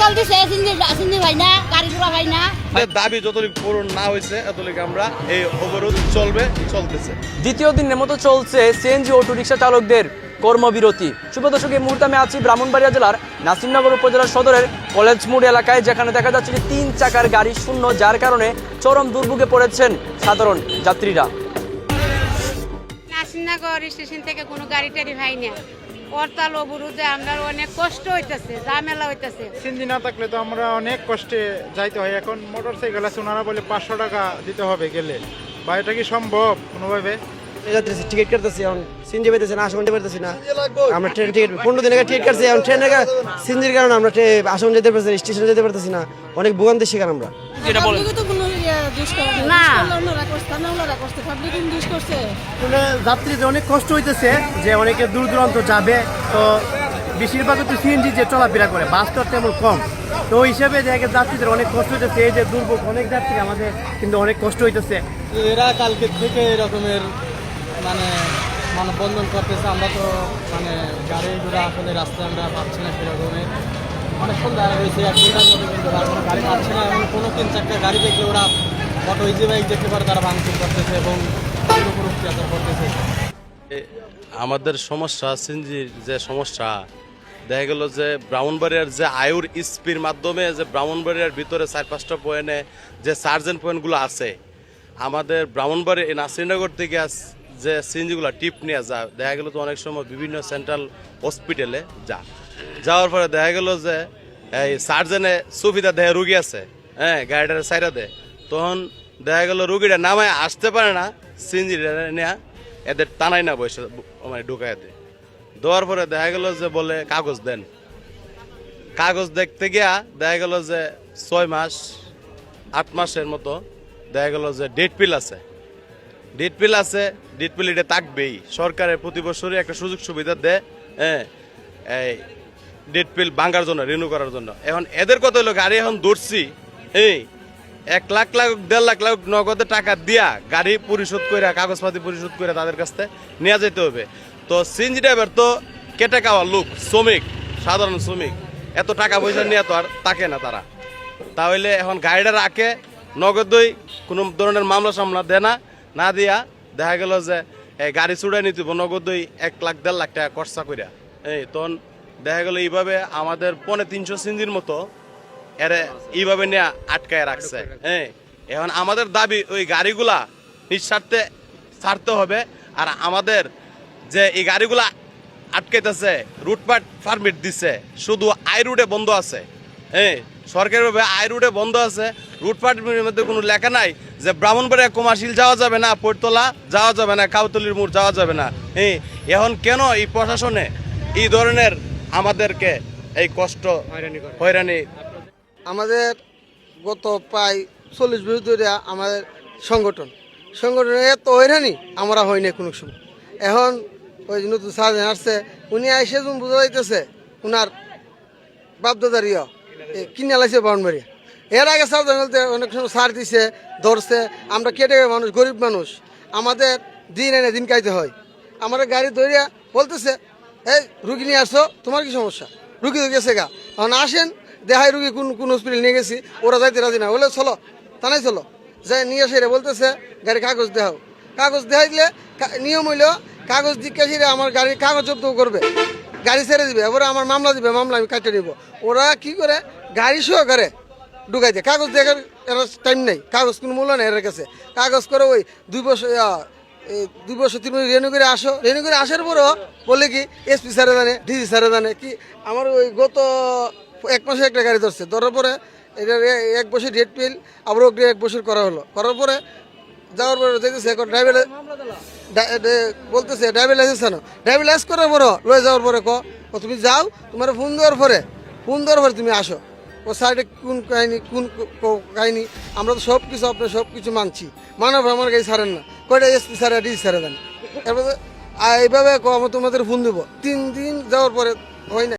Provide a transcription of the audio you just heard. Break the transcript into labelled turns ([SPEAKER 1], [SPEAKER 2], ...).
[SPEAKER 1] হরতাল দিছে সিন্ধি ভাই না গাড়ি ঘোড়া ভাই না
[SPEAKER 2] দাবি যতটুকু পূরণ না হয়েছে এতটুকু আমরা এই অবরোধ চলতেছে।
[SPEAKER 3] দ্বিতীয় দিনের মতো চলছে সিএনজি অটো রিক্সা চালকদের কর্মবিরতি। শুভ দর্শক, এই মুহূর্তে আমি আছি ব্রাহ্মণবাড়িয়া জেলার নাসিরনগর উপজেলার সদরের কলেজ মোড় এলাকায়, যেখানে দেখা যাচ্ছে যে 3 চাকার গাড়ি শূন্য, যার কারণে চরম দুর্ভোগে পড়েছেন সাধারণ যাত্রীরা।
[SPEAKER 4] নাসিরনগর স্টেশন থেকে কোনো গাড়ি টাড়ি হয় না, হরতাল অবরোধে আমরা অনেক কষ্ট হইতেছে, ঝামেলা হইতেছে।
[SPEAKER 5] সিএনজি না থাকলে তো আমরা অনেক কষ্টে যাইতে হয়। এখন মোটর সাইকেল আছে, ওনারা বলে 500 টাকা দিতে হবে গেলে, বা এটা কি সম্ভব কোনোভাবে?
[SPEAKER 6] টিকিট কাটতেছি, এখন সিএনজি পাইতেছি না, আসাম পাইতেছি না। আমরা ট্রেন টিকিট 15 দিন আগে টিকিট কাটছি, এখন ট্রেনে সিএনজির কারণে আমরা আসাম যেতে পারছি না, স্টেশনে যেতে পারতেছি না, অনেক ভোগান্তির শিকার আমরা।
[SPEAKER 7] যাত্রীদের অনেক কষ্ট হইতেছে, যে অনেকে দূর দূরান্ত যাবে, তো বেশিরভাগ তো সিএনজি যে চলাফেরা করে, বাস তো তেমন কম, তো ওই হিসাবে যাত্রীদের অনেক কষ্ট হইতেছে। এই যে দুর্ভোগ, অনেক যাত্রী আমাদের কিন্তু অনেক কষ্ট হইতেছে।
[SPEAKER 8] এরা কালকে থেকে এরকমের মানববন্ধন করতেছে। আমরা তো গাড়ি ঘোড়া আসলে রাস্তায় আমরা পাচ্ছি না সেরকমের, অনেকক্ষণ দাঁড়া রয়েছে, 1 ঘন্টার মধ্যে কিন্তু কোনো গাড়ি পাচ্ছে না। এবং কোনো 3 চারটা গাড়ি দেখলে ওরা অটো ইজি বাইক দেখতে পারে, তারা ভাঙচুর করতেছে এবং উপর অত্যাচার করতেছে।
[SPEAKER 2] আমাদের সমস্যা, সিএনজির যে সমস্যা, দেখা গেল যে ব্রাহ্মণবাড়িয়ার যে আয়ুর স্পির মাধ্যমে যে ব্রাহ্মণবাড়িয়ার ভিতরে 4-5টা পয়েন্টে যে সার্জেন্ট পয়েন্টগুলো আছে, আমাদের ব্রাহ্মণবাড়ি নাসিরনগর থেকে যে সিএনজিগুলো টিপ নিয়ে যায়, দেখা গেল তো অনেক সময় বিভিন্ন সেন্ট্রাল হসপিটালে যাওয়ার পরে দেখা গেল যে এই সার্জেনে সুবিধা দেয় রুগী আছে, হ্যাঁ, গাড়িটার সাইডা দেয়, তখন দেখা গেল রুগীটা নামায় আসতে পারে না, সিএনজি নেয়া এদের টানাই না বসে ঢুকাই দেয়। দেওয়ার পরে দেখা গেল যে বলে কাগজ দেন, কাগজ দেখতে গিয়া দেখা গেল যে 6 মাস 8 মাসের মতো দেখা গেল যে ডেট পিল আছে, ডেট পিল এটা থাকবেই। সরকারের প্রতি বছরই একটা সুযোগ সুবিধা দেয়, হ্যাঁ, এই ডেট পিল ভাঙার জন্য, রিনিউ করার জন্য। এখন এদের কত হলো, গাড়ি এখন ধরছি, এই 1 লাখ 1.5 লাখ নগদে টাকা দিয়া গাড়ি পরিশোধ করে, কাগজপাতি পরিশোধ করে তাদের কাছ থেকে নিয়ে যেতে হবে। তো সিএনজি ড্রাইভার তো কেটে খাওয়ার লোক, শ্রমিক, সাধারণ শ্রমিক, এত টাকা পয়সা নিয়ে তো আর থাকে না তারা। তাহলে এখন গাড়িটা রাখে, নগদই কোনো ধরনের মামলা সামলা দেয় না দিয়া দেখা গেল যে গাড়ি চুড়াই নিতে নগদই 1 লাখ 1.5 লাখ টাকা খরচা করিয়া, এই তখন দেখা গেল এইভাবে আমাদের 350 সিএনজির মতো এর এইভাবে নিয়ে আটকায় রাখছে। হ্যাঁ, এখন আমাদের দাবি ওই গাড়িগুলা নিঃস্বার্থে ছাড়তে হবে। আর আমাদের যে এই গাড়িগুলা আটকাইতেছে, রুটপাট পারমিট দিছে, শুধু আই রুটে বন্ধ আছে, হ্যাঁ, সরকারিভাবে আই রুটে বন্ধ আছে, রুটপাটের মধ্যে কোনো লেখা নাই যে ব্রাহ্মণবাড়িয়া কমার্শিয়াল যাওয়া যাবে না, পৈরতলা যাওয়া যাবে না, কাউতলির মোড় যাওয়া যাবে না। হ্যাঁ, এখন কেন এই প্রশাসনে এই ধরনের আমাদেরকে এই কষ্ট হয়রানি?
[SPEAKER 6] আমাদের গত প্রায় 40 বছর ধরে আমাদের সংগঠনের এত হয়রানি আমরা হই না কোনো সময়। এখন ওই নতুন সার্জেন আসছে, উনি এসে যখন বোঝা যাইতেছে উনার বাপদাদারিও কিনে লাইছে ব্রাহ্মণবাড়িয়া। এর আগে সার্জেন বলতে অনেক সময় সার দিছে, ধরছে, আমরা কেটে মানুষ, গরিব মানুষ, আমাদের দিন এনে দিন খাইতে হয়। আমরা গাড়ি ধরিয়া বলতেছে, এই রুগী নিয়ে আসছো, তোমার কি সমস্যা? রুগী তো গেছে গা, এখন আসেন, দেখাই রুগী কোন হসপিটাল নিয়ে গেছি, ওরা যাইতে রাজি না, বলে চলো থানায় চলো, যাই নিয়ে আসে বলতেছে গাড়ি কাগজ দেখাও। কাগজ দেখাই দিলে নিয়ম হইল কাগজ দিকে আমার গাড়ির কাগজ জব্দ করবে, গাড়ি ছেড়ে দিবে, এবারে আমার মামলা দিবে, মামলা আমি কাটে নিব। ওরা কি করে গাড়ি সহকারে ঢুকাই দেয়, কাগজ দেখার এর টাইম নেই, কাগজ কোনো মূল্য নেই এর কাছে। কাগজ করে ওই 2 বছর 3 বছর রেনু করে আসার পরও বলে কি এসপি স্যারে জানে, ডিসি স্যারে জানে কি। আমার ওই গত 1 মাসে একটা গাড়ি ধরার পরে এটা 1 বছর ডেট পিল, আবার 1 বছর করা হলো, করার পরে যাওয়ার পরে দেখতেছে এখন ড্রাইভার বলতেছে ড্রাইভার লাইসেন্স আনো, ড্রাইভার লাইসেন্স করার পরে লয়ে যাওয়ার পরে তুমি যাও, তোমার ফোন দেওয়ার পরে তুমি আসো। ও সাইডে কোন কাহিনী, আমরা তো সব কিছু মানছি, মানব আমার গাড়ি ছাড়েন না, কয়টা এসপি স্যারে ডিসি স্যারে দেন। এরপরে এইভাবে তোমাদের ফোন দেবো, 3 দিন যাওয়ার পরে হয় না।